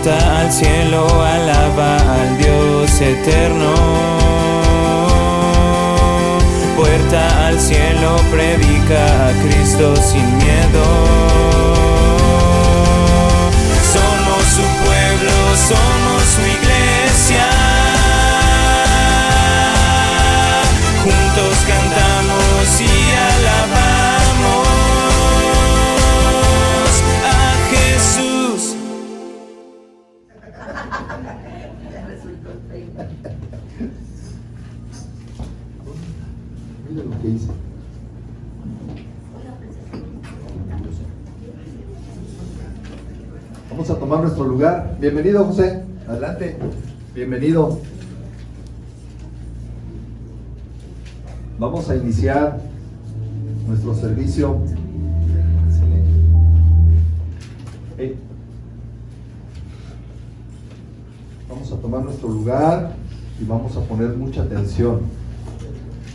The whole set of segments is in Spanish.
Puerta al cielo, alaba al Dios eterno. Puerta al cielo, predica a Cristo sin miedo. Somos su pueblo, somos su iglesia. Juntos cantamos y alabamos a Jesús. Mira lo que hice. Vamos a tomar nuestro lugar. Bienvenido, José. Adelante. Bienvenido. Vamos a iniciar nuestro servicio. Vamos a tomar nuestro lugar y vamos a poner mucha atención.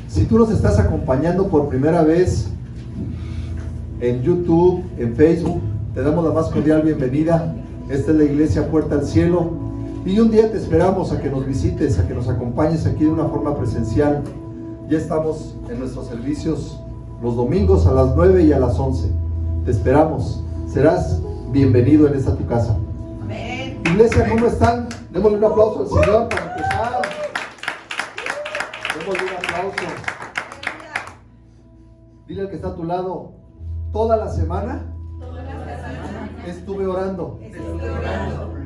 Si tú nos estás acompañando por primera vez en YouTube, en Facebook, te damos la más cordial bienvenida. Esta es la Iglesia Puerta al Cielo y un día te esperamos a que nos visites, a que nos acompañes aquí de una forma presencial. Ya estamos en nuestros servicios los domingos a las 9 y a las 11. Te esperamos. Serás bienvenido en esta tu casa. Amén. Iglesia, ¿cómo están? Démosle un aplauso al Señor para empezar. Démosle un aplauso. Dile al que está a tu lado, toda la semana estuve orando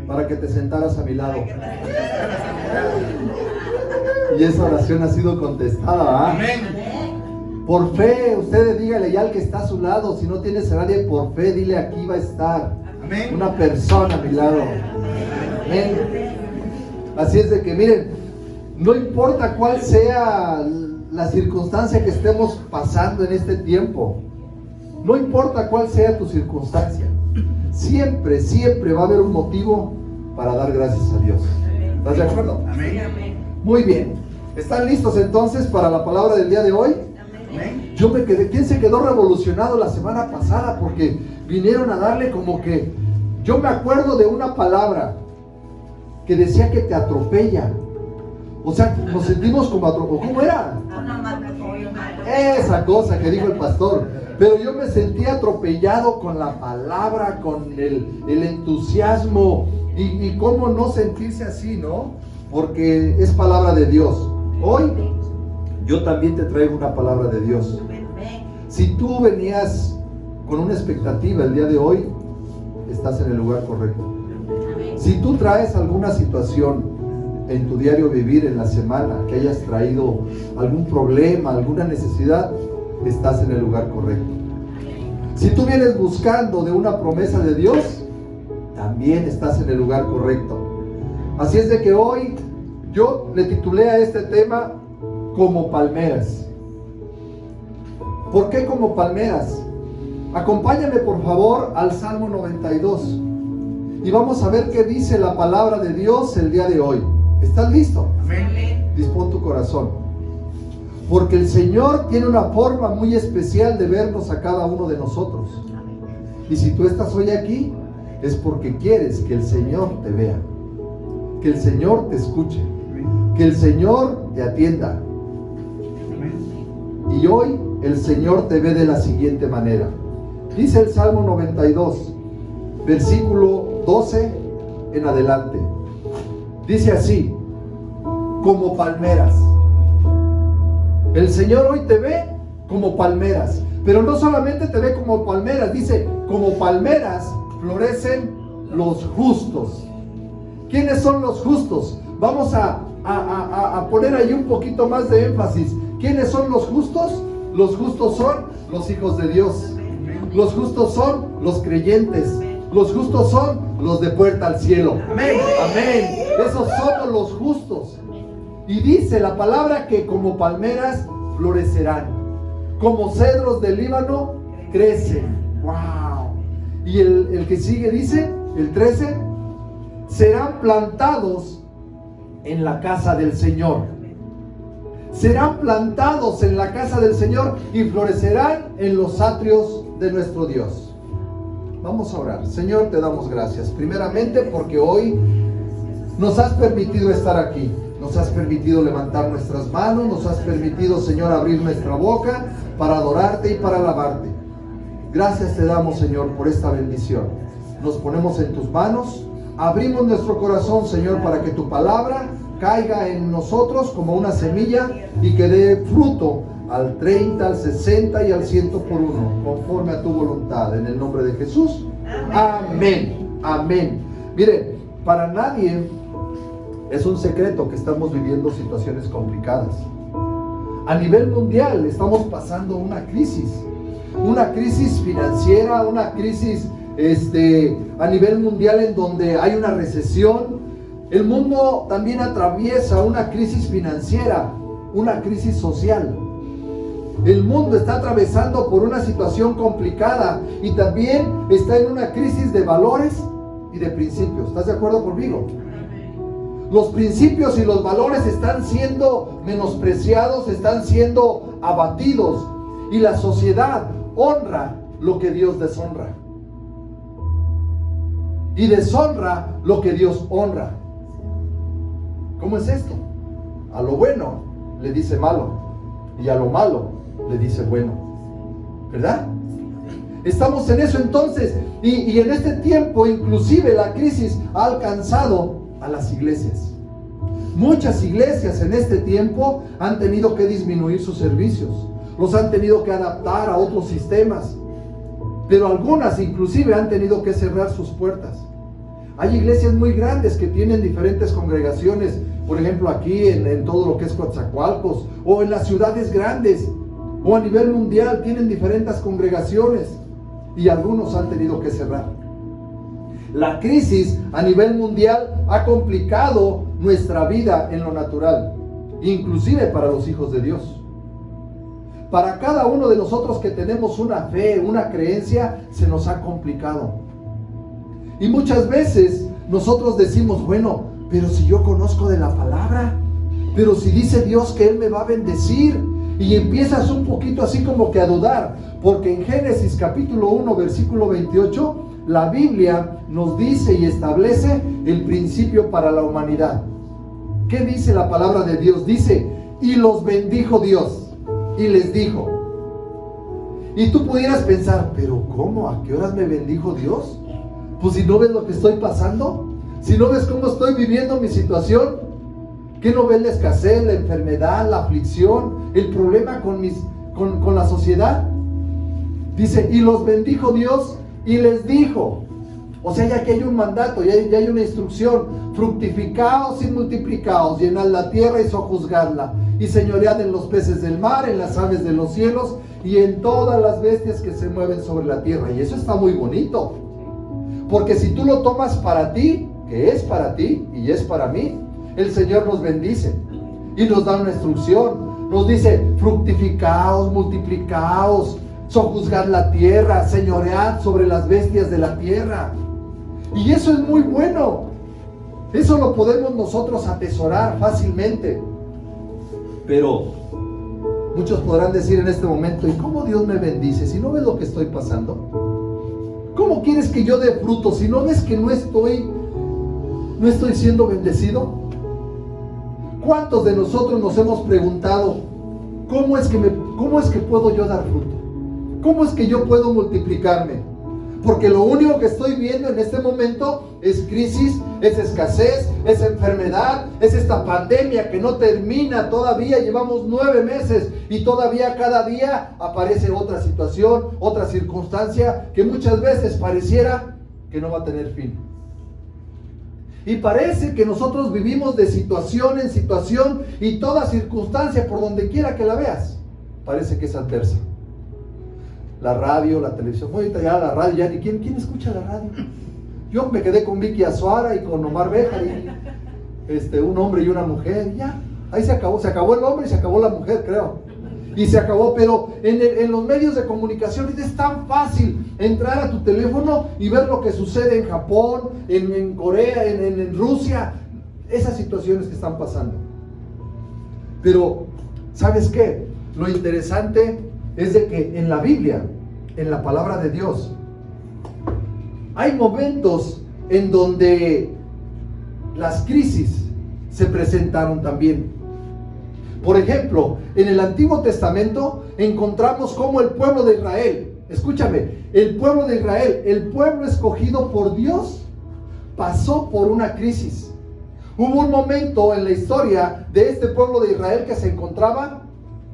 para que te sentaras a mi lado. Y esa oración ha sido contestada. Amén. Por fe, ustedes dígale ya al que está a su lado. Si no tienes a nadie por fe, dile aquí va a estar. Amén. Una persona a mi lado. Amén. Así es de que miren, no importa cuál sea la circunstancia que estemos pasando en este tiempo, no importa cuál sea tu circunstancia, siempre, siempre va a haber un motivo para dar gracias a Dios. ¿Estás de acuerdo? Amén. Muy bien. ¿Están listos entonces para la palabra del día de hoy? Amén. Yo me quedé, ¿quién se quedó revolucionado la semana pasada? Porque vinieron a darle como que, yo me acuerdo de una palabra que decía que te atropella. O sea, nos sentimos como atropellados. ¿Cómo era? Esa cosa que dijo el pastor. Pero yo me sentí atropellado con la palabra, con el entusiasmo. Y cómo no sentirse así, ¿no? Porque es palabra de Dios. Hoy yo también te traigo una palabra de Dios. Si tú venías con una expectativa el día de hoy, estás en el lugar correcto. Si tú traes alguna situación en tu diario vivir en la semana, que hayas traído algún problema, alguna necesidad, estás en el lugar correcto. Si tú vienes buscando de una promesa de Dios, también estás en el lugar correcto. Así es de que hoy yo le titulé a este tema como palmeras. ¿Por qué como palmeras? Acompáñame por favor al Salmo 92 y vamos a ver qué dice la palabra de Dios el día de hoy. ¿Estás listo? Amén. Dispón tu corazón. Porque el Señor tiene una forma muy especial de vernos a cada uno de nosotros. Y si tú estás hoy aquí, es porque quieres que el Señor te vea, que el Señor te escuche, que el Señor te atienda. Y hoy el Señor te ve de la siguiente manera. Dice el Salmo 92, versículo 12 en adelante. Dice así: como palmeras. El Señor hoy te ve como palmeras, pero no solamente te ve como palmeras, dice, como palmeras florecen los justos. ¿Quiénes son los justos? Vamos a poner ahí un poquito más de énfasis. ¿Quiénes son los justos? Los justos son los hijos de Dios. Los justos son los creyentes. Los justos son los de puerta al cielo. Amén. Amén. Esos somos los justos. Y dice la palabra que como palmeras florecerán, como cedros del Líbano crecen. ¡Wow! Y el que sigue dice, el 13, serán plantados en la casa del Señor. Serán plantados en la casa del Señor y florecerán en los atrios de nuestro Dios. Vamos a orar. Señor, te damos gracias. Primeramente porque hoy nos has permitido estar aquí. Nos has permitido levantar nuestras manos. Nos has permitido, Señor, abrir nuestra boca para adorarte y para alabarte. Gracias te damos, Señor, por esta bendición. Nos ponemos en tus manos. Abrimos nuestro corazón, Señor, para que tu palabra caiga en nosotros como una semilla y que dé fruto al 30, al 60 y al 100 por uno, conforme a tu voluntad. En el nombre de Jesús. Amén. Amén. Miren, para nadie es un secreto que estamos viviendo situaciones complicadas. A nivel mundial estamos pasando una crisis financiera, una crisis a nivel mundial en donde hay una recesión. El mundo también atraviesa una crisis financiera, una crisis social. El mundo está atravesando por una situación complicada y también está en una crisis de valores y de principios. ¿Estás de acuerdo conmigo? Los principios y los valores están siendo menospreciados, están siendo abatidos, y la sociedad honra lo que Dios deshonra y deshonra lo que Dios honra. ¿Cómo es esto? A lo bueno le dice malo y a lo malo le dice bueno, ¿verdad? Estamos en eso entonces, y en este tiempo inclusive la crisis ha alcanzado a las iglesias. Muchas iglesias en este tiempo han tenido que disminuir sus servicios, los han tenido que adaptar a otros sistemas, pero algunas inclusive han tenido que cerrar sus puertas. Hay iglesias muy grandes que tienen diferentes congregaciones, por ejemplo aquí en todo lo que es Coatzacoalcos, o en las ciudades grandes, o a nivel mundial tienen diferentes congregaciones, y algunos han tenido que cerrar. La crisis a nivel mundial ha complicado nuestra vida en lo natural, inclusive para los hijos de Dios. Para cada uno de nosotros que tenemos una fe, una creencia, se nos ha complicado. Y muchas veces nosotros decimos, bueno, pero si yo conozco de la palabra, pero si dice Dios que Él me va a bendecir, y empiezas un poquito así como que a dudar, porque en Génesis capítulo 1, versículo 28, la Biblia nos dice y establece el principio para la humanidad. ¿Qué dice la palabra de Dios? Dice, y los bendijo Dios, y les dijo. Y tú pudieras pensar, pero ¿cómo? ¿A qué horas me bendijo Dios? Pues si no ves lo que estoy pasando, si no ves cómo estoy viviendo mi situación, ¿qué no ves la escasez, la enfermedad, la aflicción, el problema con la sociedad? Dice, y los bendijo Dios y les dijo. O sea, ya que hay un mandato, ya hay una instrucción: fructificaos y multiplicaos, llenad la tierra y sojuzgadla, y señoread en los peces del mar, en las aves de los cielos y en todas las bestias que se mueven sobre la tierra. Y eso está muy bonito, porque si tú lo tomas para ti, que es para ti y es para mí, el Señor nos bendice y nos da una instrucción. Nos dice, fructificaos, multiplicaos, sojuzgad la tierra, señoread sobre las bestias de la tierra. Y eso es muy bueno. Eso lo podemos nosotros atesorar fácilmente. Pero muchos podrán decir en este momento, ¿y cómo Dios me bendice si no ves lo que estoy pasando? ¿Cómo quieres que yo dé fruto si no ves que no estoy siendo bendecido? ¿Cuántos de nosotros nos hemos preguntado, ¿cómo es que puedo yo dar fruto? ¿Cómo es que yo puedo multiplicarme? Porque lo único que estoy viendo en este momento es crisis, es escasez, es enfermedad, es esta pandemia que no termina todavía. Llevamos 9 meses y todavía cada día aparece otra situación, otra circunstancia que muchas veces pareciera que no va a tener fin. Y parece que nosotros vivimos de situación en situación, y toda circunstancia, por donde quiera que la veas, parece que es adversa. La radio, la televisión, ahorita ya la radio, ya ni ¿quién escucha la radio? Yo me quedé con Vicky Azuara y con Omar Béjar, un hombre y una mujer, ya, ahí se acabó el hombre y se acabó la mujer, creo. Y se acabó, pero en los medios de comunicación es tan fácil entrar a tu teléfono y ver lo que sucede en Japón, en Corea, en Rusia, esas situaciones que están pasando. Pero, ¿sabes qué? Lo interesante es de que en la Biblia, en la palabra de Dios, hay momentos en donde las crisis se presentaron también. Por ejemplo, en el Antiguo Testamento encontramos cómo el pueblo de Israel, escúchame, el pueblo de Israel, el pueblo escogido por Dios, pasó por una crisis. Hubo un momento en la historia de este pueblo de Israel que se encontraba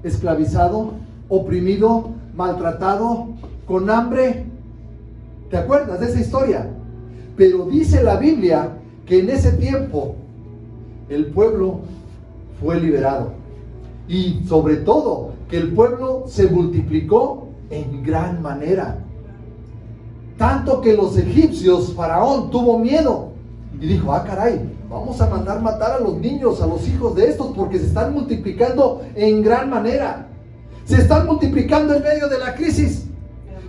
esclavizado, oprimido, maltratado, con hambre. ¿Te acuerdas de esa historia? Pero dice la Biblia que en ese tiempo el pueblo fue liberado. Y sobre todo, que el pueblo se multiplicó en gran manera. Tanto que los egipcios, Faraón, tuvo miedo. Y dijo, caray, vamos a mandar matar a los niños, a los hijos de estos, porque se están multiplicando en gran manera. Se están multiplicando en medio de la crisis,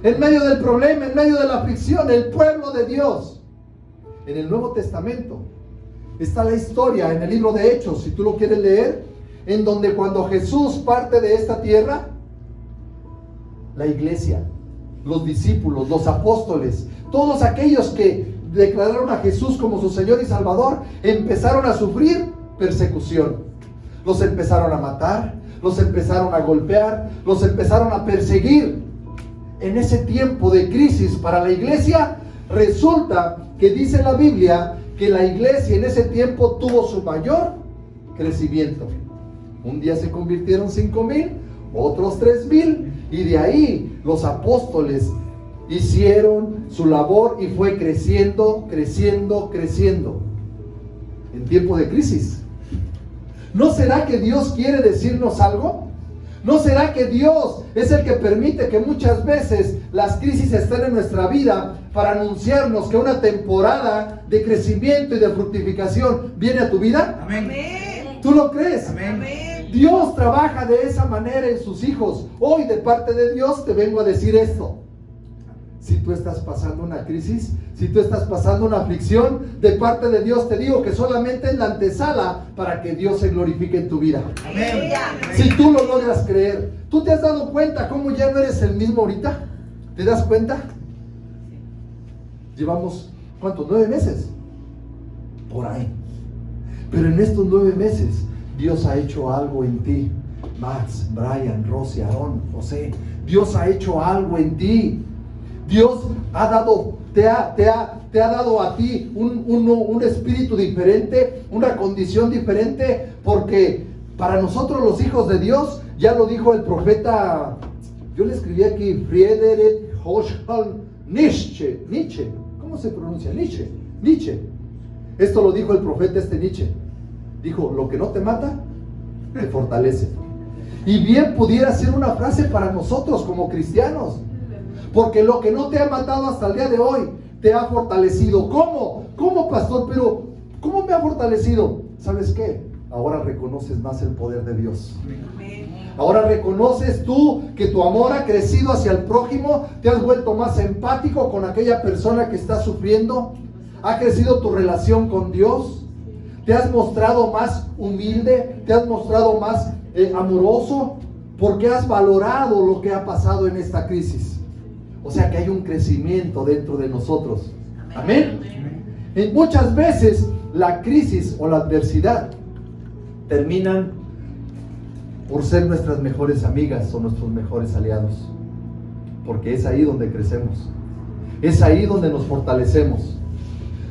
en medio del problema, en medio de la aflicción, el pueblo de Dios. En el Nuevo Testamento está la historia en el libro de Hechos, si tú lo quieres leer, en donde cuando Jesús parte de esta tierra, la iglesia, los discípulos, los apóstoles, todos aquellos que declararon a Jesús como su Señor y Salvador, empezaron a sufrir persecución. Los empezaron a matar, los empezaron a golpear, los empezaron a perseguir. En ese tiempo de crisis para la iglesia, resulta que dice la Biblia que la iglesia en ese tiempo tuvo su mayor crecimiento. Un día se convirtieron 5,000, otros 3,000, y de ahí los apóstoles hicieron su labor y fue creciendo, creciendo, creciendo. En tiempo de crisis. ¿No será que Dios quiere decirnos algo? ¿No será que Dios es el que permite que muchas veces las crisis estén en nuestra vida para anunciarnos que una temporada de crecimiento y de fructificación viene a tu vida? Amén. ¿Tú lo crees? Amén. Dios trabaja de esa manera en sus hijos. Hoy, de parte de Dios, te vengo a decir esto. Si tú estás pasando una crisis, si tú estás pasando una aflicción, de parte de Dios te digo que solamente es la antesala para que Dios se glorifique en tu vida. Amén. Si tú lo logras creer, ¿tú te has dado cuenta cómo ya no eres el mismo ahorita? ¿Te das cuenta? Llevamos, ¿cuántos? 9 meses. Por ahí. Pero en estos 9 meses, Dios ha hecho algo en ti. Max, Brian, Rosy, Aarón, José. Dios ha hecho algo en ti. Dios te ha dado a ti un espíritu diferente, una condición diferente, porque para nosotros los hijos de Dios, ya lo dijo el profeta, yo le escribí aquí, Friedrich Nietzsche, ¿cómo se pronuncia? Nietzsche. Esto lo dijo el profeta Nietzsche. Dijo, lo que no te mata, te fortalece. Y bien pudiera ser una frase para nosotros como cristianos. Porque lo que no te ha matado hasta el día de hoy, te ha fortalecido. ¿Cómo? ¿Cómo, pastor? Pero, ¿cómo me ha fortalecido? ¿Sabes qué? Ahora reconoces más el poder de Dios. Ahora reconoces tú que tu amor ha crecido hacia el prójimo, te has vuelto más empático con aquella persona que está sufriendo, ha crecido tu relación con Dios, te has mostrado más humilde, te has mostrado más amoroso, porque has valorado lo que ha pasado en esta crisis. O sea que hay un crecimiento dentro de nosotros. Amén. Y muchas veces la crisis o la adversidad terminan por ser nuestras mejores amigas o nuestros mejores aliados. Porque es ahí donde crecemos. Es ahí donde nos fortalecemos.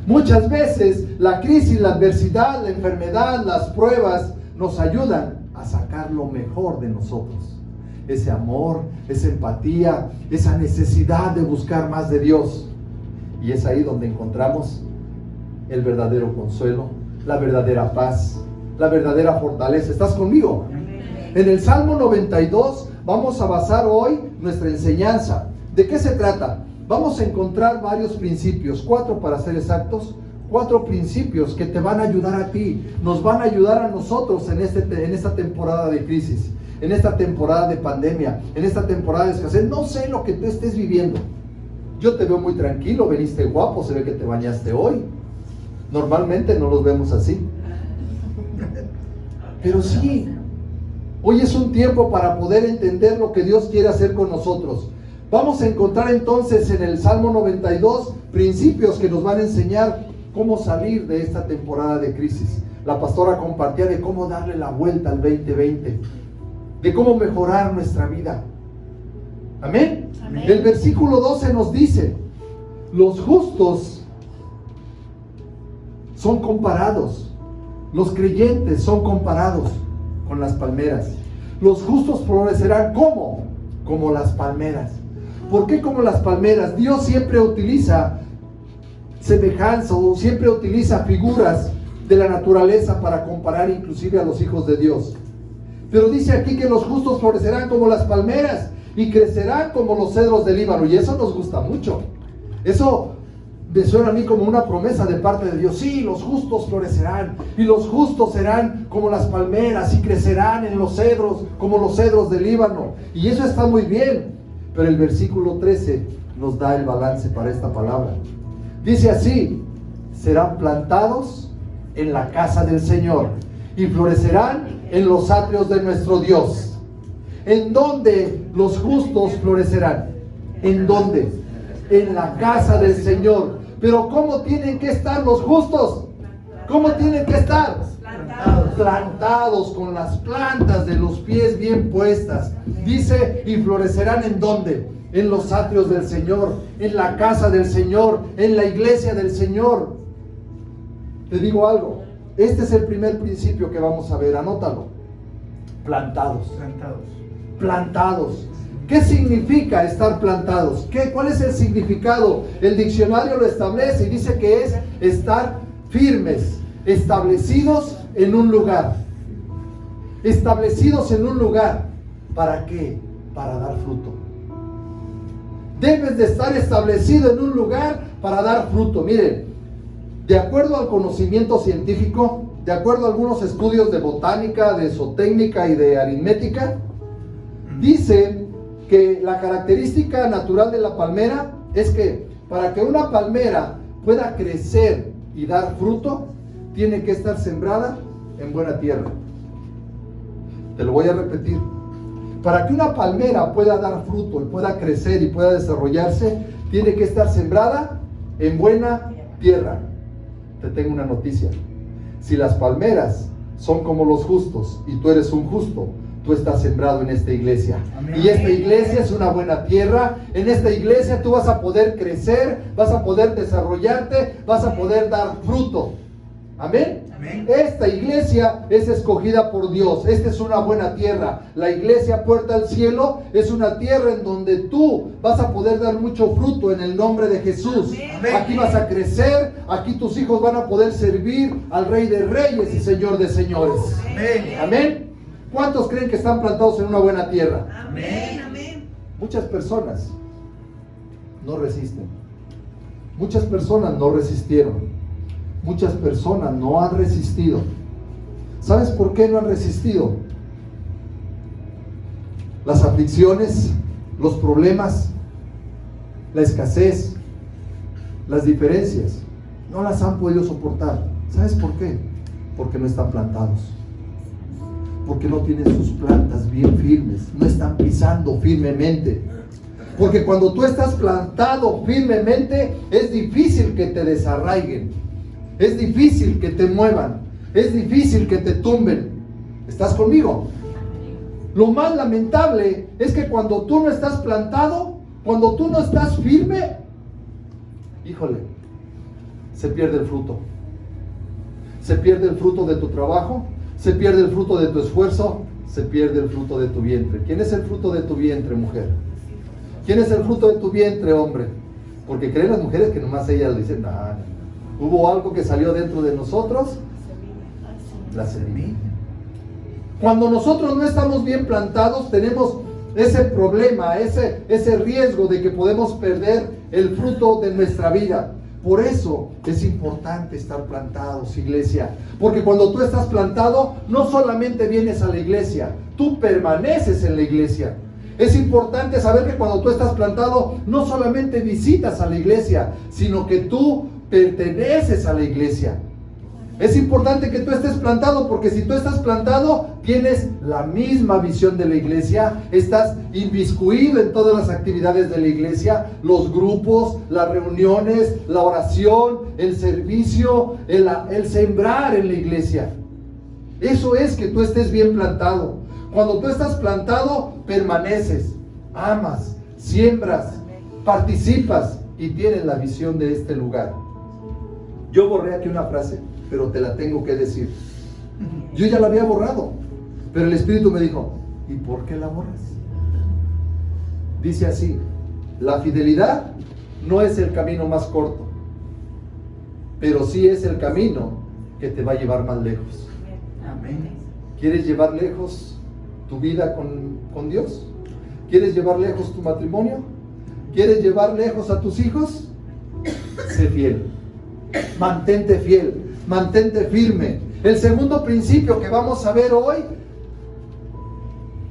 Muchas veces la crisis, la adversidad, la enfermedad, las pruebas nos ayudan a sacar lo mejor de nosotros. Ese amor, esa empatía, esa necesidad de buscar más de Dios. Y es ahí donde encontramos el verdadero consuelo, la verdadera paz, la verdadera fortaleza. ¿Estás conmigo? En el Salmo 92 vamos a basar hoy nuestra enseñanza. ¿De qué se trata? Vamos a encontrar varios principios, 4 para ser exactos, 4 principios que te van a ayudar a ti, nos van a ayudar a nosotros en esta temporada de crisis, en esta temporada de pandemia, en esta temporada de escasez. No sé lo que tú estés viviendo. Yo te veo muy tranquilo, veniste guapo, se ve que te bañaste hoy. Normalmente no los vemos así. Pero sí, hoy es un tiempo para poder entender lo que Dios quiere hacer con nosotros. Vamos a encontrar entonces en el Salmo 92 principios que nos van a enseñar cómo salir de esta temporada de crisis. La pastora compartía de cómo darle la vuelta al 2020, de cómo mejorar nuestra vida. Amén. Amén. El versículo 12 nos dice: los justos son comparados, los creyentes son comparados con las palmeras. Los justos florecerán ¿cómo? Como las palmeras. ¿Por qué como las palmeras? Dios siempre utiliza semejanza o siempre utiliza figuras de la naturaleza para comparar inclusive a los hijos de Dios. Pero dice aquí que los justos florecerán como las palmeras y crecerán como los cedros del Líbano. Y eso nos gusta mucho. Eso me suena a mí como una promesa de parte de Dios. Sí, los justos florecerán y los justos serán como las palmeras y crecerán en los cedros como los cedros del Líbano. Y eso está muy bien. Pero el versículo 13 nos da el balance para esta palabra. Dice así: serán plantados en la casa del Señor y florecerán en los atrios de nuestro Dios. ¿En dónde los justos florecerán? ¿En dónde? En la casa del Señor. Pero ¿cómo tienen que estar los justos? ¿Cómo tienen que estar? Plantados con las plantas de los pies bien puestas. Dice, y florecerán ¿en dónde? En los atrios del Señor, en la casa del Señor, en la iglesia del Señor. Te digo algo, este es el primer principio que vamos a ver, anótalo. Plantados. Plantados. ¿Qué significa estar plantados? ¿Cuál es el significado? El diccionario lo establece y dice que es estar firmes, establecidos en un lugar. Establecidos en un lugar. ¿Para qué? Para dar fruto. Debes de estar establecido en un lugar para dar fruto. Miren, de acuerdo al conocimiento científico, de acuerdo a algunos estudios de botánica, de zootécnica y de aritmética, dice que la característica natural de la palmera es que para que una palmera pueda crecer y dar fruto, tiene que estar sembrada en buena tierra. Te lo voy a repetir. Para que una palmera pueda dar fruto y pueda crecer y pueda desarrollarse, tiene que estar sembrada en buena tierra. Te tengo una noticia. Si las palmeras son como los justos y tú eres un justo, tú estás sembrado en esta iglesia. Amén. Y esta iglesia es una buena tierra. En esta iglesia tú vas a poder crecer, vas a poder desarrollarte, vas a poder dar fruto. Amén. Amén. Esta iglesia es escogida por Dios. Esta es una buena tierra. La iglesia Puerta al Cielo es una tierra en donde tú vas a poder dar mucho fruto en el nombre de Jesús. Amén. Aquí vas a crecer, aquí tus hijos van a poder servir al Rey de Reyes y Señor de Señores. Amén. Amén. ¿Cuántos creen que están plantados en una buena tierra? Amén, amén. Muchas personas no resisten. Muchas personas no resistieron. Muchas personas no han resistido. ¿Sabes por qué no han resistido? Las aflicciones, los problemas, la escasez, las diferencias, no las han podido soportar. ¿Sabes por qué? Porque no están plantados. Porque no tienen sus plantas bien firmes, no están pisando firmemente. Porque cuando tú estás plantado firmemente, es difícil que te desarraiguen, es difícil que te muevan, es difícil que te tumben. ¿Estás conmigo? Lo más lamentable es que cuando tú no estás plantado, cuando tú no estás firme, híjole, se pierde el fruto. Se pierde el fruto de tu trabajo, se pierde el fruto de tu esfuerzo, se pierde el fruto de tu vientre. ¿Quién es el fruto de tu vientre, mujer? ¿Quién es el fruto de tu vientre, hombre? Porque creen las mujeres que nomás ellas dicen, hubo algo que salió dentro de nosotros, la semilla. Cuando nosotros no estamos bien plantados, tenemos ese problema, ese riesgo de que podemos perder el fruto de nuestra vida. Por eso es importante estar plantados, iglesia. Porque cuando tú estás plantado, no solamente vienes a la iglesia, tú permaneces en la iglesia. Es importante saber que cuando tú estás plantado, no solamente visitas a la iglesia, sino que tú perteneces a la iglesia. Es importante que tú estés plantado, porque si tú estás plantado, tienes la misma visión de la iglesia, estás inmiscuido en todas las actividades de la iglesia, los grupos, las reuniones, la oración, el servicio, el sembrar en la iglesia. Eso es que tú estés bien plantado. Cuando tú estás plantado, permaneces, amas, siembras, participas y tienes la visión de este lugar. Yo borré aquí una frase, pero te la tengo que decir. Yo ya la había borrado, pero el Espíritu me dijo, ¿y por qué la borras? Dice así: la fidelidad no es el camino más corto, pero sí es el camino que te va a llevar más lejos. Amén. ¿Quieres llevar lejos tu vida con Dios? ¿Quieres llevar lejos tu matrimonio? ¿Quieres llevar lejos a tus hijos? Sé fiel, mantente fiel, mantente firme. El segundo principio que vamos a ver hoy,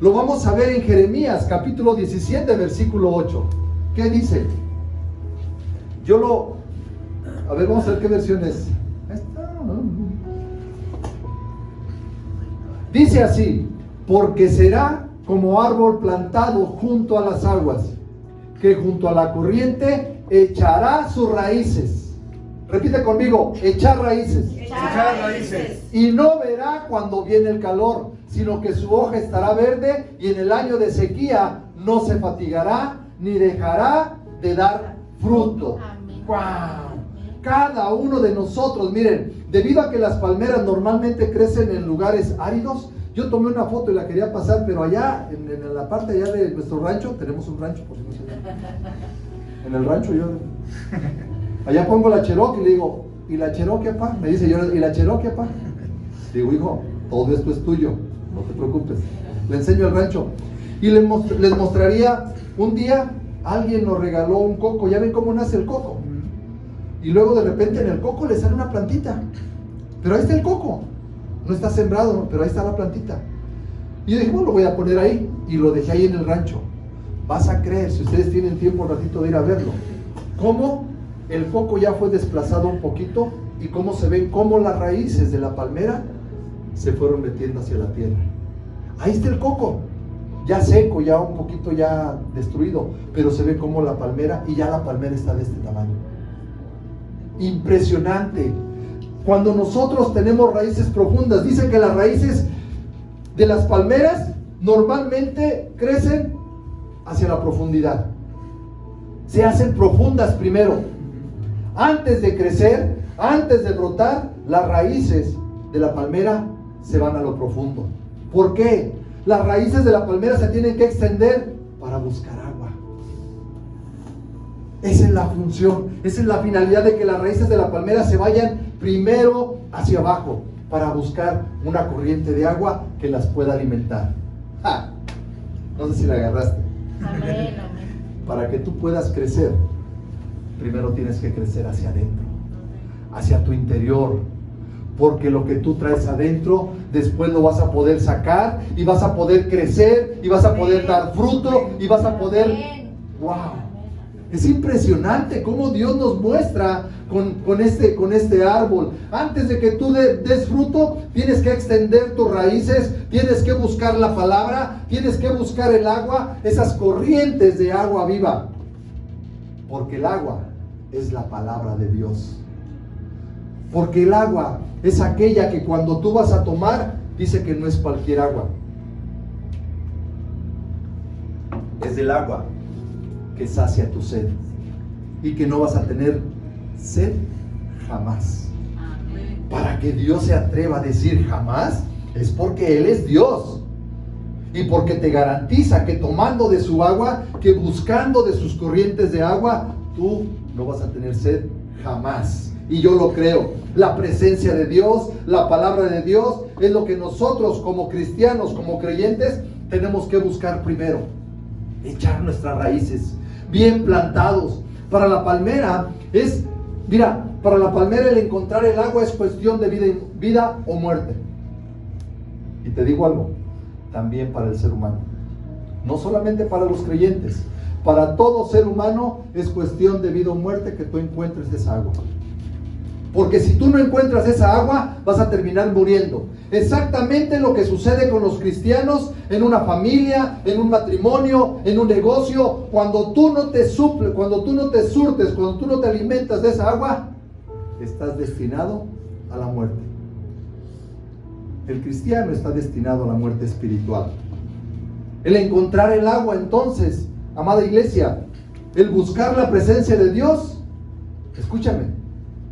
lo vamos a ver en Jeremías capítulo 17 versículo 8. ¿Qué dice? A ver, vamos a ver qué versión es. Dice así: porque será como árbol plantado junto a las aguas, que junto a la corriente echará sus raíces. Repite conmigo: echar raíces. Echar raíces. Y no verá cuando viene el calor, sino que su hoja estará verde, y en el año de sequía no se fatigará, ni dejará de dar fruto. Amén. ¡Wow! Cada uno de nosotros, miren, debido a que las palmeras normalmente crecen en lugares áridos, yo tomé una foto y la quería pasar, pero allá, en la parte allá de nuestro rancho, tenemos un rancho, por si no se ve. En el rancho allá pongo la Cherokee y le digo, ¿y la Cherokee, papá? Me dice, ¿y la Cherokee, papá? Digo, hijo, todo esto es tuyo, no te preocupes. Le enseño el rancho. Y les mostraría, un día alguien nos regaló un coco. Ya ven cómo nace el coco. Y luego de repente en el coco le sale una plantita. Pero ahí está el coco. No está sembrado, pero ahí está la plantita. Y yo dije, bueno, lo voy a poner ahí. Y lo dejé ahí en el rancho. Vas a creer, si ustedes tienen tiempo un ratito de ir a verlo, cómo el coco ya fue desplazado un poquito y cómo se ven cómo las raíces de la palmera se fueron metiendo hacia la tierra. Ahí está el coco, ya seco, ya un poquito ya destruido, pero se ve cómo la palmera, y ya la palmera está de este tamaño. Impresionante. Cuando nosotros tenemos raíces profundas, dice que las raíces de las palmeras normalmente crecen hacia la profundidad. Se hacen profundas primero. Antes de crecer, antes de brotar, las raíces de la palmera se van a lo profundo. ¿Por qué? Las raíces de la palmera se tienen que extender para buscar agua. Esa es la función, esa es la finalidad de que las raíces de la palmera se vayan primero hacia abajo para buscar una corriente de agua que las pueda alimentar. ¡Ja! No sé si la agarraste. Amén, amén. Para que tú puedas crecer, primero tienes que crecer hacia adentro, hacia tu interior, porque lo que tú traes adentro, después lo vas a poder sacar, y vas a poder crecer, y vas a poder dar fruto, y vas a poder... ¡Wow! Es impresionante cómo Dios nos muestra con este árbol. Antes de que tú des fruto, tienes que extender tus raíces, tienes que buscar la palabra, tienes que buscar el agua, esas corrientes de agua viva. Porque el agua es la palabra de Dios. Porque el agua es aquella que cuando tú vas a tomar, dice que no es cualquier agua. Es el agua que sacia tu sed y que no vas a tener sed jamás. Amén. Para que Dios se atreva a decir jamás, es porque Él es Dios, y porque te garantiza que tomando de su agua, que buscando de sus corrientes de agua, tú no vas a tener sed jamás. Y yo lo creo. La presencia de Dios, la palabra de Dios, es lo que nosotros como cristianos, como creyentes, tenemos que buscar primero. Echar nuestras raíces bien plantados. Para la palmera para la palmera el encontrar el agua es cuestión de vida o muerte. Y te digo algo, también para el ser humano, no solamente para los creyentes, para todo ser humano es cuestión de vida o muerte que tú encuentres esa agua. Porque si tú no encuentras esa agua, vas a terminar muriendo. Exactamente lo que sucede con los cristianos en una familia, en un matrimonio, en un negocio. Cuando tú no te suples, cuando tú no te surtes, cuando tú no te alimentas de esa agua, estás destinado a la muerte. El cristiano está destinado a la muerte espiritual. El encontrar el agua, entonces, amada iglesia, el buscar la presencia de Dios, escúchame,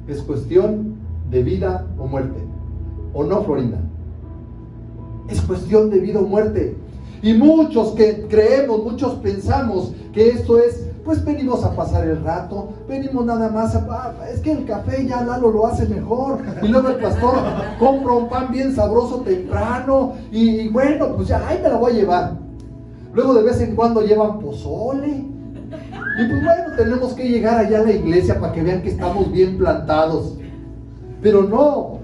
es cuestión de vida o muerte. ¿O no, Florinda? Es cuestión de vida o muerte. Y muchos que creemos, muchos pensamos que esto es, pues venimos a pasar el rato, venimos nada más es que el café ya Lalo lo hace mejor, y luego el pastor compra un pan bien sabroso temprano, y bueno, pues ya, ahí me la voy a llevar. Luego de vez en cuando llevan pozole. Y pues bueno, tenemos que llegar allá a la iglesia para que vean que estamos bien plantados. Pero no,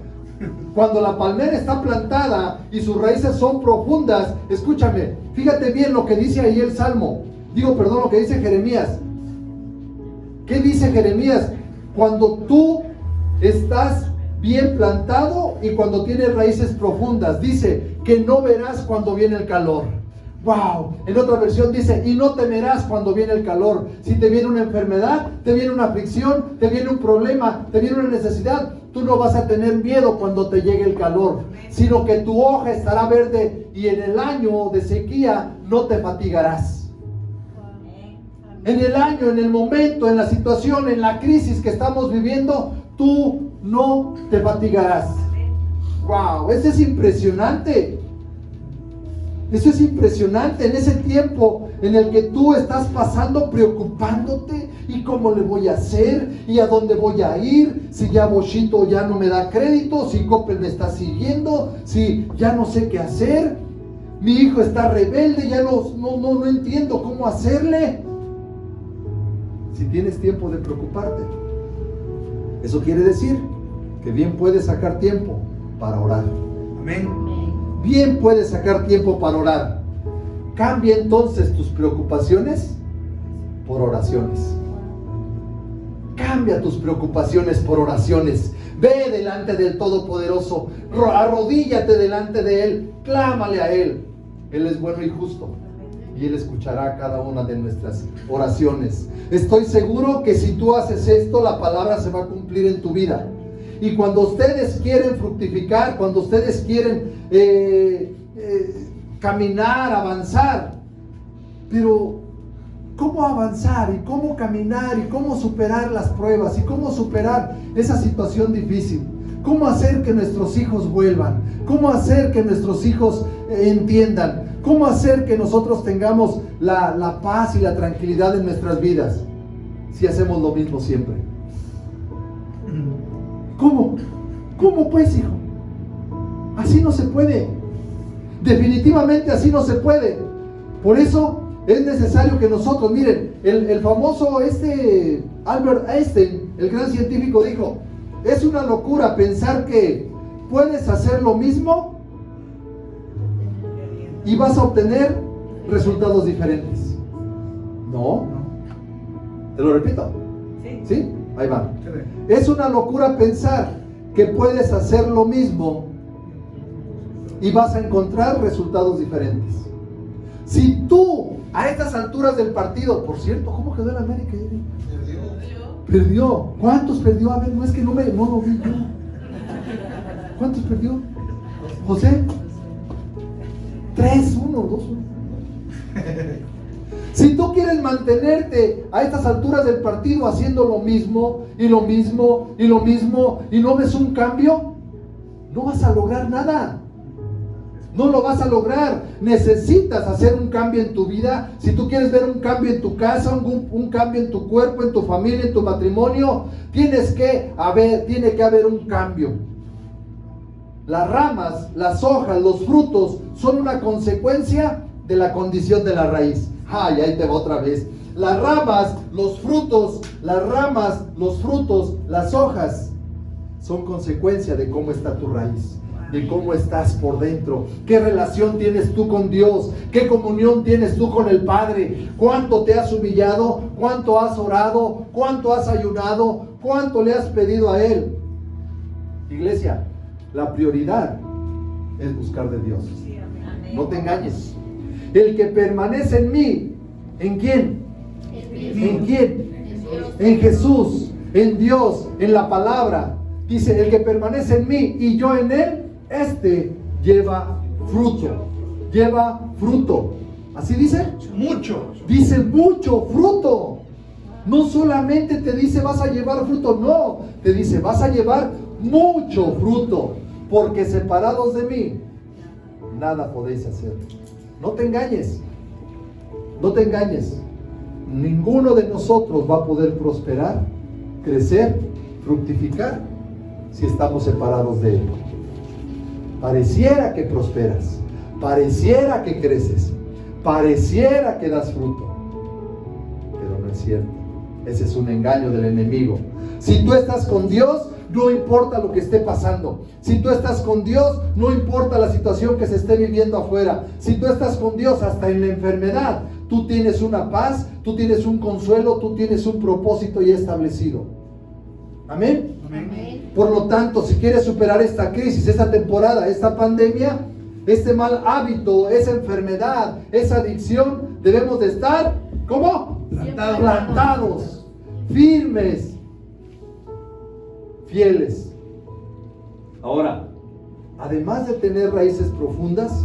cuando la palmera está plantada y sus raíces son profundas, escúchame, fíjate bien lo que dice ahí el Salmo. Lo que dice Jeremías. ¿Qué dice Jeremías? Cuando tú estás bien plantado y cuando tienes raíces profundas, dice que no verás cuando viene el calor. ¡Wow! En otra versión dice, y no temerás cuando viene el calor. Si te viene una enfermedad, te viene una aflicción, te viene un problema, te viene una necesidad, tú no vas a tener miedo cuando te llegue el calor, sino que tu hoja estará verde y en el año de sequía no te fatigarás. En el año, en el momento, en la situación, en la crisis que estamos viviendo, tú no te fatigarás. ¡Wow! Eso es impresionante. Eso es impresionante en ese tiempo en el que tú estás pasando preocupándote y cómo le voy a hacer y a dónde voy a ir, si ya Boschito ya no me da crédito, si Coppel me está siguiendo, si ya no sé qué hacer, mi hijo está rebelde, ya no entiendo cómo hacerle. Si tienes tiempo de preocuparte, eso quiere decir que bien puedes sacar tiempo para orar. Amén. Bien puedes sacar tiempo para orar. Cambia entonces tus preocupaciones por oraciones. Cambia tus preocupaciones por oraciones. Ve delante del Todopoderoso. Arrodíllate delante de Él. Clámale a Él. Él es bueno y justo. Y Él escuchará cada una de nuestras oraciones. Estoy seguro que si tú haces esto, la palabra se va a cumplir en tu vida. Y cuando ustedes quieren fructificar, cuando ustedes quieren caminar, avanzar, pero ¿cómo avanzar? ¿Y cómo caminar? ¿Y cómo superar las pruebas? ¿Y cómo superar esa situación difícil? ¿Cómo hacer que nuestros hijos vuelvan? ¿Cómo hacer que nuestros hijos entiendan? ¿Cómo hacer que nosotros tengamos la paz y la tranquilidad en nuestras vidas? Si hacemos lo mismo siempre. ¿Cómo? ¿Cómo pues, hijo? Así no se puede. Definitivamente así no se puede. Por eso es necesario que nosotros, miren, el famoso Albert Einstein, el gran científico, dijo, es una locura pensar que puedes hacer lo mismo y vas a obtener resultados diferentes. No. ¿Te lo repito? ¿Sí? Ahí va. Es una locura pensar que puedes hacer lo mismo y vas a encontrar resultados diferentes. Si tú, a estas alturas del partido, por cierto, ¿cómo quedó el América? Perdió. ¿Cuántos perdió? A ver, no es que no lo vi yo. ¿Cuántos perdió? José. 3-1, 2-1. Si tú quieres mantenerte a estas alturas del partido haciendo lo mismo y lo mismo y lo mismo y no ves un cambio, no vas a lograr nada. No lo vas a lograr. Necesitas hacer un cambio en tu vida. Si tú quieres ver un cambio en tu casa, un cambio en tu cuerpo, en tu familia, en tu matrimonio, tiene que haber un cambio. Las ramas, las hojas, los frutos son una consecuencia de la condición de la raíz. Ay, ahí te va otra vez. Las ramas, los frutos, las hojas son consecuencia de cómo está tu raíz, de cómo estás por dentro, qué relación tienes tú con Dios, qué comunión tienes tú con el Padre, cuánto te has humillado, cuánto has orado, cuánto has ayunado, cuánto le has pedido a Él. Iglesia, la prioridad es buscar de Dios. No te engañes. El que permanece en mí, ¿en quién? ¿En quién? En Jesús, en Dios, en la palabra. Dice, el que permanece en mí y yo en él, este lleva fruto. Lleva fruto. ¿Así dice? Mucho. Dice mucho fruto. No solamente te dice vas a llevar fruto, no. Te dice vas a llevar mucho fruto. Porque separados de mí, nada podéis hacer. No te engañes. No te engañes. Ninguno de nosotros va a poder prosperar, crecer, fructificar si estamos separados de Él. Pareciera que prosperas, pareciera que creces, pareciera que das fruto, pero no es cierto. Ese es un engaño del enemigo. Si tú estás con Dios, no importa lo que esté pasando. Si tú estás con Dios, no importa la situación que se esté viviendo afuera. Si tú estás con Dios, hasta en la enfermedad, tú tienes una paz, tú tienes un consuelo, tú tienes un propósito ya establecido. Amén. Amén. Por lo tanto, si quieres superar esta crisis, esta temporada, esta pandemia, este mal hábito, esa enfermedad, esa adicción, debemos de estar, ¿cómo? Plantados, firmes, fieles. Ahora, además de tener raíces profundas,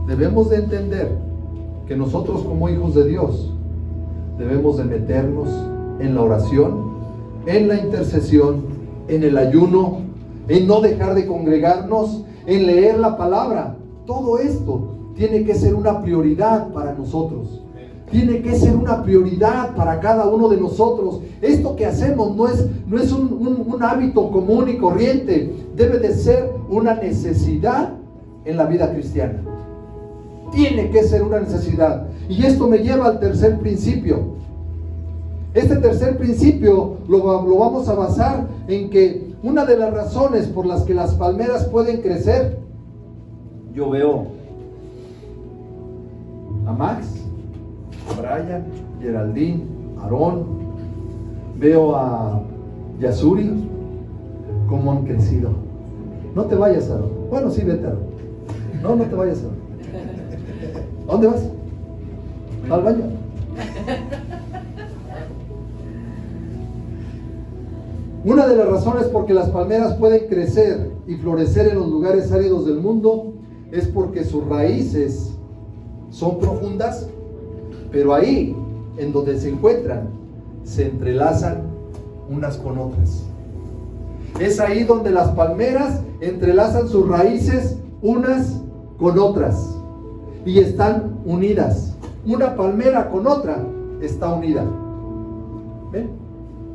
debemos de entender que nosotros como hijos de Dios debemos de meternos en la oración, en la intercesión, en el ayuno, en no dejar de congregarnos, en leer la palabra. Todo esto tiene que ser una prioridad para nosotros. Tiene que ser una prioridad para cada uno de nosotros. Esto que hacemos no es un hábito común y corriente. Debe de ser una necesidad en la vida cristiana. Tiene que ser una necesidad. Y esto me lleva al tercer principio. Este tercer principio lo vamos a basar en que una de las razones por las que las palmeras pueden crecer, yo veo a Max, a Brian, Geraldine, Aarón, veo a Yasuri, cómo han crecido. No te vayas, Aarón. Bueno, sí, vete, Aarón. No te vayas, Aarón. ¿A dónde vas? Al baño. Una de las razones por que las palmeras pueden crecer y florecer en los lugares áridos del mundo es porque sus raíces son profundas, pero ahí, en donde se encuentran, se entrelazan unas con otras. Es ahí donde las palmeras entrelazan sus raíces unas con otras y están unidas. Una palmera con otra está unida. ¿Ven?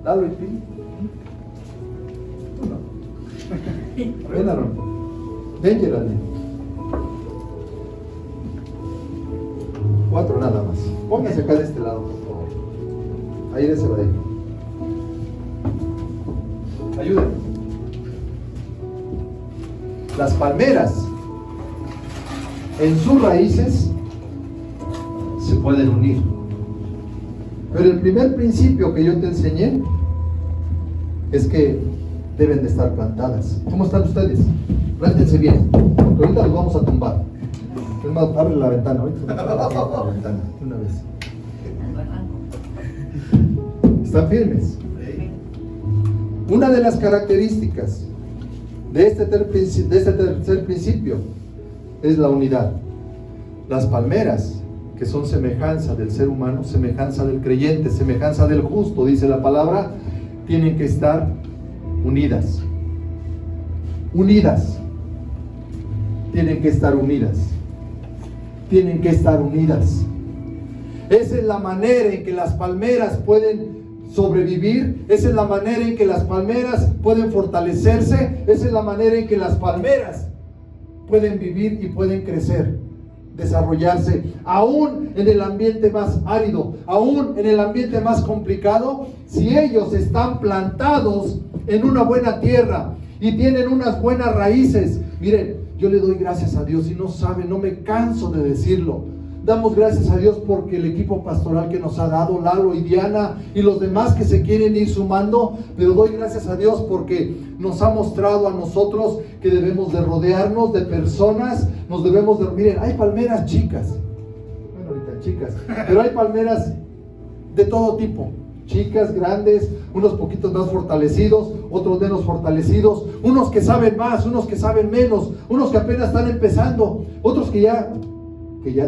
Lalo y Pili. Ven, Aarón. Ven, Geraldine. 4 nada más. Póngase acá de este lado, por favor. Ahí de ese lado. Ayúdenme. Las palmeras, en sus raíces, se pueden unir. Pero el primer principio que yo te enseñé es que deben de estar plantadas. ¿Cómo están ustedes? Plántense bien, porque ahorita los vamos a tumbar. Es más, abre la ventana, ahorita la ventana, una vez. ¿Están firmes? Una de las características de este tercer principio es la unidad. Las palmeras, que son semejanza del ser humano, semejanza del creyente, semejanza del justo, dice la palabra, tienen que estar unidas. Unidas. Tienen que estar unidas. Tienen que estar unidas. Esa es la manera en que las palmeras pueden sobrevivir. Esa es la manera en que las palmeras pueden fortalecerse. Esa es la manera en que las palmeras pueden vivir y pueden crecer, desarrollarse, aún en el ambiente más árido, aún en el ambiente más complicado. Si ellos están plantados en una buena tierra y tienen unas buenas raíces, miren, yo le doy gracias a Dios y no saben, no me canso de decirlo. Damos gracias a Dios porque el equipo pastoral que nos ha dado, Lalo y Diana y los demás que se quieren ir sumando, pero doy gracias a Dios porque nos ha mostrado a nosotros que debemos de rodearnos de personas, nos debemos de... Miren, hay palmeras chicas, bueno, ahorita chicas, pero hay palmeras de todo tipo, chicas, grandes, unos poquitos más fortalecidos, otros menos fortalecidos, unos que saben más, unos que saben menos, unos que apenas están empezando, otros que ya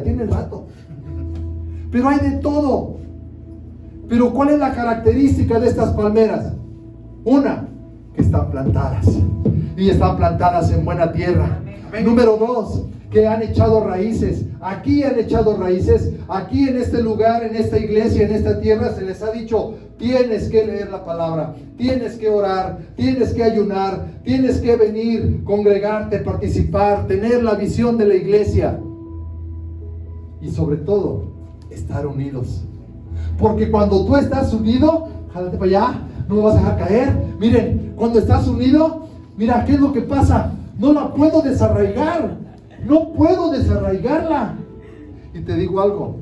tienen rato. Pero hay de todo. Pero ¿cuál es la característica de estas palmeras? Una, que están plantadas. Y están plantadas en buena tierra. Amén. Número 2, que han echado raíces. Aquí han echado raíces. Aquí en este lugar, en esta iglesia, en esta tierra, se les ha dicho: tienes que leer la palabra, tienes que orar, tienes que ayunar, tienes que venir, congregarte, participar, tener la visión de la iglesia. Y sobre todo, estar unidos. Porque cuando tú estás unido, jálate para allá, no me vas a dejar caer. Miren, cuando estás unido, mira, ¿qué es lo que pasa? No la puedo desarraigar. No puedo desarraigarla. Y te digo algo,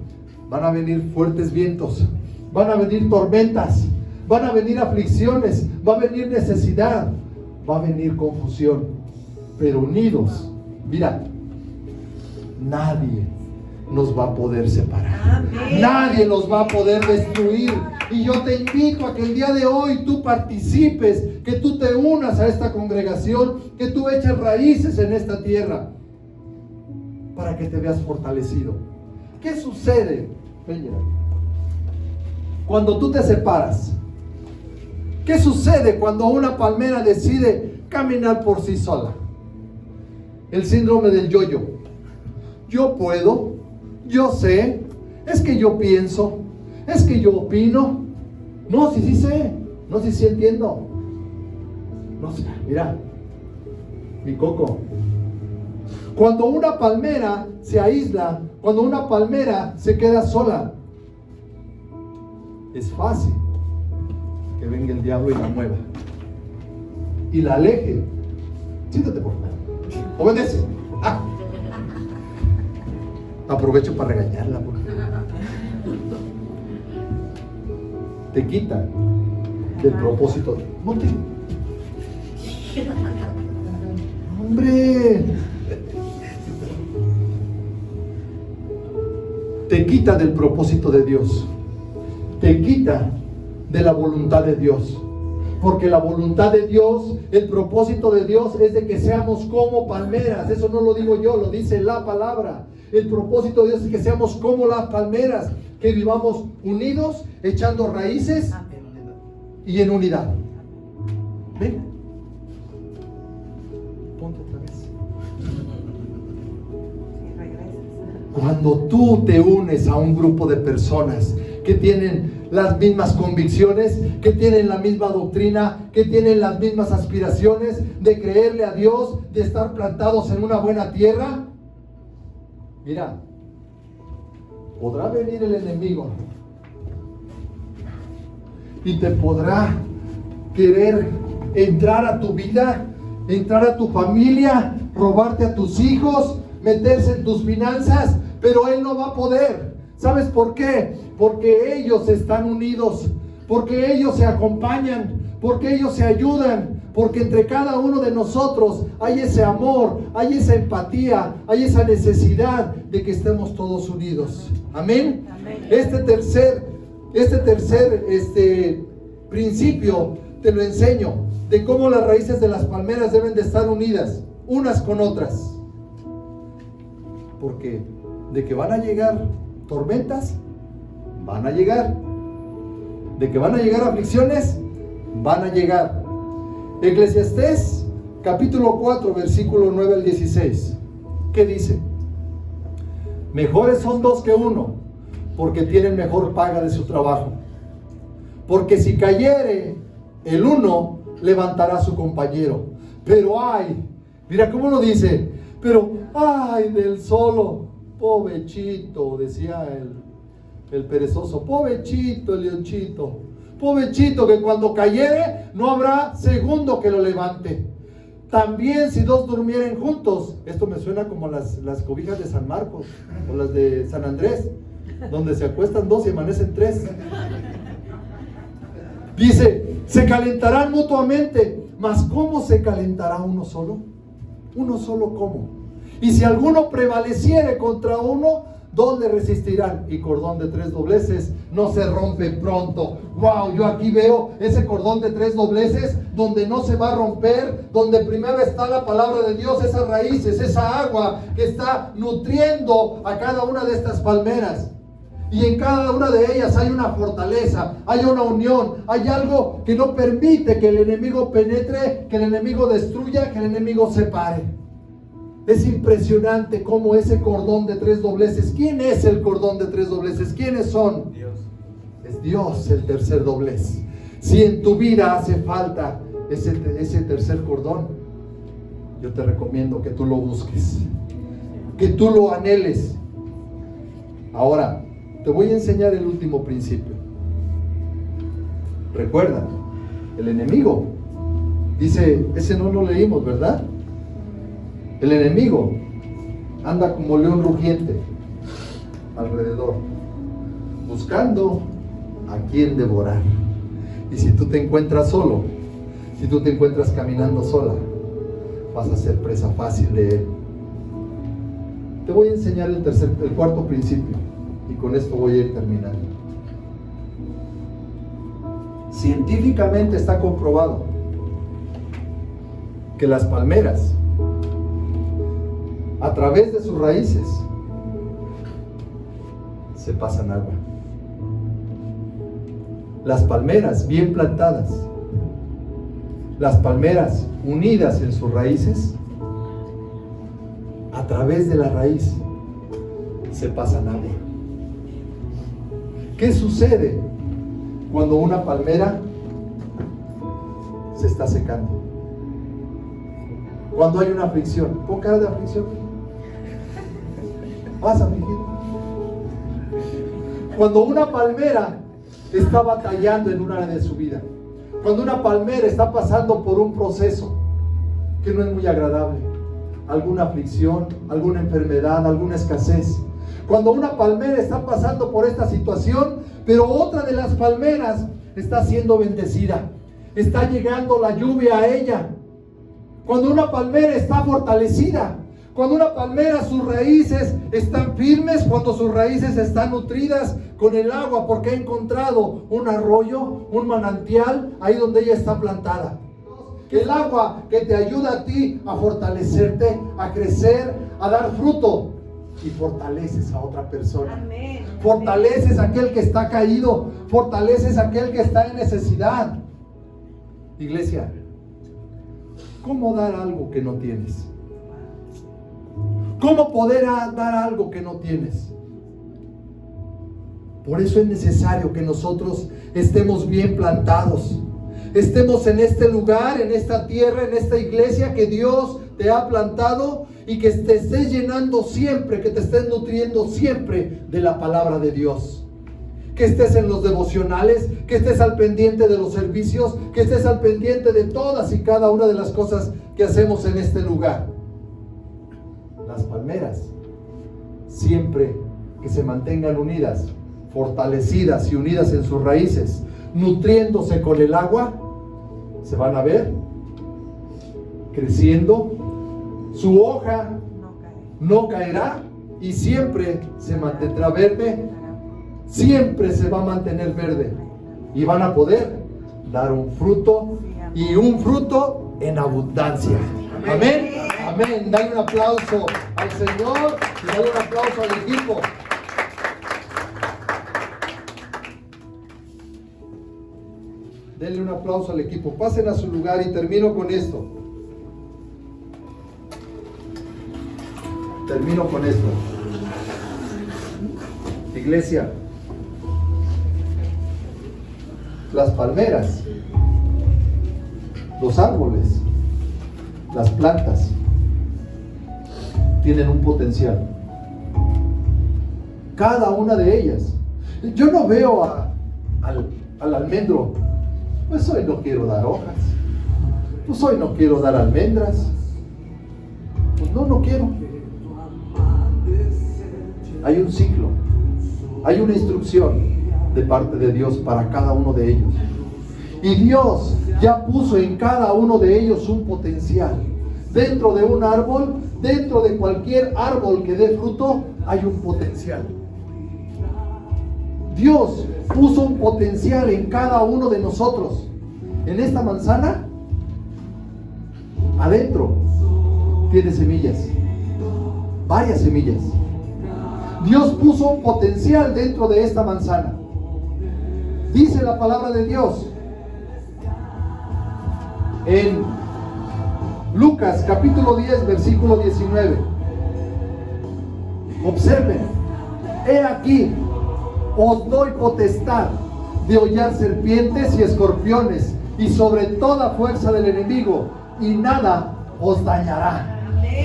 van a venir fuertes vientos, van a venir tormentas, van a venir aflicciones, va a venir necesidad, va a venir confusión. Pero unidos, mira, nadie nos va a poder separar. Amén. Nadie nos va a poder destruir. Y yo te invito a que el día de hoy tú participes, que tú te unas a esta congregación, que tú eches raíces en esta tierra, para que te veas fortalecido. ¿Qué sucede cuando tú te separas? ¿Qué sucede cuando una palmera decide caminar por sí sola? El síndrome del yo-yo. Yo puedo, yo sé, es que yo pienso, es que yo opino. No, sí sé, no, sí entiendo. No sé, mira, mi coco. Cuando una palmera se aísla, cuando una palmera se queda sola, es fácil que venga el diablo y la mueva y la aleje. Siéntate, por favor. Obedece. Aprovecho para regañarla, porque te quita del propósito. Monte. Hombre. Te quita del propósito de Dios. Te quita de la voluntad de Dios. Porque la voluntad de Dios, el propósito de Dios es de que seamos como palmeras. Eso no lo digo yo, lo dice la palabra. El propósito de Dios es que seamos como las palmeras, que vivamos unidos, echando raíces y en unidad. Ven. Ponte otra vez. Cuando tú te unes a un grupo de personas que tienen las mismas convicciones, que tienen la misma doctrina, que tienen las mismas aspiraciones de creerle a Dios, de estar plantados en una buena tierra, mira, podrá venir el enemigo y te podrá querer entrar a tu vida, entrar a tu familia, robarte a tus hijos, meterse en tus finanzas, pero él no va a poder. ¿Sabes por qué? Porque ellos están unidos, porque ellos se acompañan, porque ellos se ayudan, porque entre cada uno de nosotros hay ese amor, hay esa empatía, hay esa necesidad de que estemos todos unidos. Amén. Amén. Este tercer principio te lo enseño, de cómo las raíces de las palmeras deben de estar unidas unas con otras. Porque de que van a llegar tormentas, van a llegar. De que van a llegar aflicciones, van a llegar. Eclesiastés capítulo 4 versículo 9 al 16. ¿Qué dice? Mejores son dos que uno, porque tienen mejor paga de su trabajo. Porque si cayere el uno, levantará a su compañero. Pero ay, mira cómo lo dice, pero ay del solo, pobrecito, decía el perezoso, pobrecito el leonchito, pobrecito que cuando cayere no habrá segundo que lo levante. También si dos durmieren juntos, esto me suena como las cobijas de San Marcos o las de San Andrés, donde se acuestan dos y amanecen tres. Dice, se calentarán mutuamente, mas ¿cómo se calentará uno solo? ¿Uno solo cómo? Y si alguno prevaleciere contra uno, dos le resistirán. Y cordón de 3 dobleces no se rompe pronto. Wow, yo aquí veo ese cordón de 3 dobleces donde no se va a romper, donde primero está la palabra de Dios, esas raíces, esa agua que está nutriendo a cada una de estas palmeras. Y en cada una de ellas hay una fortaleza, hay una unión, hay algo que no permite que el enemigo penetre, que el enemigo destruya, que el enemigo separe. Es impresionante cómo ese cordón de 3 dobleces. ¿Quién es el cordón de 3 dobleces? ¿Quiénes son? Dios. Es Dios el tercer doblez. Si en tu vida hace falta ese tercer cordón, yo te recomiendo que tú lo busques, que tú lo anheles. Ahora, te voy a enseñar el último principio. Recuerda, el enemigo, dice, ese no lo leímos, ¿verdad? El enemigo anda como león rugiente alrededor, buscando a quien devorar. Y si tú te encuentras solo, si tú te encuentras caminando sola, vas a ser presa fácil de él. Te voy a enseñar el cuarto principio, y con esto voy a ir terminando. Científicamente está comprobado que las palmeras, a través de sus raíces, se pasan agua. Las palmeras bien plantadas, las palmeras unidas en sus raíces, a través de la raíz se pasan agua. ¿Qué sucede cuando una palmera se está secando? Cuando hay una aflicción. ¿Pon cara de aflicción? ¿Vas afligido? Cuando una palmera está batallando en un área de su vida, cuando una palmera está pasando por un proceso que no es muy agradable, alguna aflicción, alguna enfermedad, alguna escasez, cuando una palmera está pasando por esta situación, pero otra de las palmeras está siendo bendecida, está llegando la lluvia a ella, cuando una palmera está fortalecida, cuando una palmera, sus raíces están firmes, cuando sus raíces están nutridas con el agua, porque ha encontrado un arroyo, un manantial, ahí donde ella está plantada. El agua que te ayuda a ti a fortalecerte, a crecer, a dar fruto, y fortaleces a otra persona. Amén. Fortaleces a aquel que está caído, fortaleces a aquel que está en necesidad. Iglesia, ¿cómo dar algo que no tienes? ¿Cómo poder dar algo que no tienes? Por eso es necesario que nosotros estemos bien plantados, estemos en este lugar, en esta tierra, en esta iglesia que Dios te ha plantado, y que te estés llenando siempre, que te estés nutriendo siempre de la palabra de Dios. Que estés en los devocionales, que estés al pendiente de los servicios, que estés al pendiente de todas y cada una de las cosas que hacemos en este lugar. Las palmeras, siempre que se mantengan unidas, fortalecidas y unidas en sus raíces, nutriéndose con el agua, se van a ver creciendo, su hoja no caerá y siempre se mantendrá verde, siempre se va a mantener verde, y van a poder dar un fruto, y un fruto en abundancia. Amén. Amén. Dale un aplauso al Señor y dale un aplauso al equipo. Denle un aplauso al equipo. Pasen a su lugar y termino con esto. Termino con esto. Iglesia, las palmeras, los árboles, las plantas tienen un potencial. Cada una de ellas. Yo no veo al almendro, pues hoy no quiero dar hojas, Pues hoy no quiero dar almendras. Pues no quiero. Hay un ciclo, hay una instrucción de parte de Dios para cada uno de ellos. Y Dios ya puso en cada uno de ellos un potencial. Dentro de un árbol, dentro de cualquier árbol que dé fruto, hay un potencial. Dios puso un potencial en cada uno de nosotros. En esta manzana, adentro, tiene semillas, varias semillas. Dios puso un potencial dentro de esta manzana. Dice la palabra de Dios en Lucas capítulo 10 versículo 19. Observen: he aquí, os doy potestad de hollar serpientes y escorpiones y sobre toda fuerza del enemigo, y nada os dañará.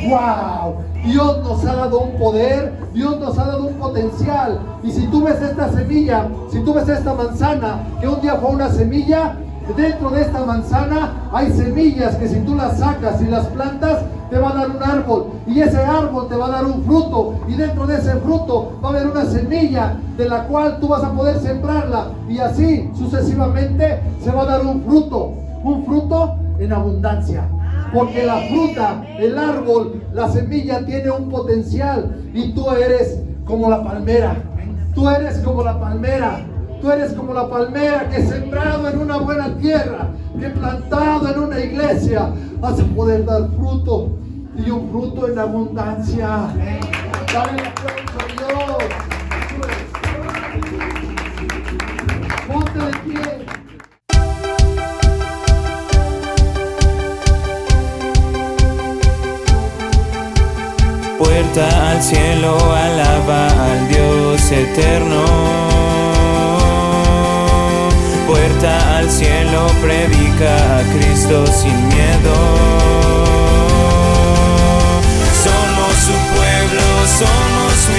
¡Wow! Dios nos ha dado un poder, Dios nos ha dado un potencial. Y si tú ves esta semilla, si tú ves esta manzana, que un día fue una semilla, dentro de esta manzana hay semillas que si tú las sacas y las plantas, te va a dar un árbol. Y ese árbol te va a dar un fruto. Y dentro de ese fruto va a haber una semilla de la cual tú vas a poder sembrarla. Y así sucesivamente se va a dar un fruto en abundancia. Porque la fruta, el árbol, la semilla tiene un potencial. Y tú eres como la palmera. Tú eres como la palmera. Tú eres como la palmera que sembrado en una buena tierra, que plantado en una iglesia, vas a poder dar fruto. Y un fruto en abundancia. Dale el aplauso a Dios. Ponte de pie. Puerta al cielo, alaba al Dios eterno. Puerta al cielo, predica a Cristo sin miedo. Somos su pueblo, somos su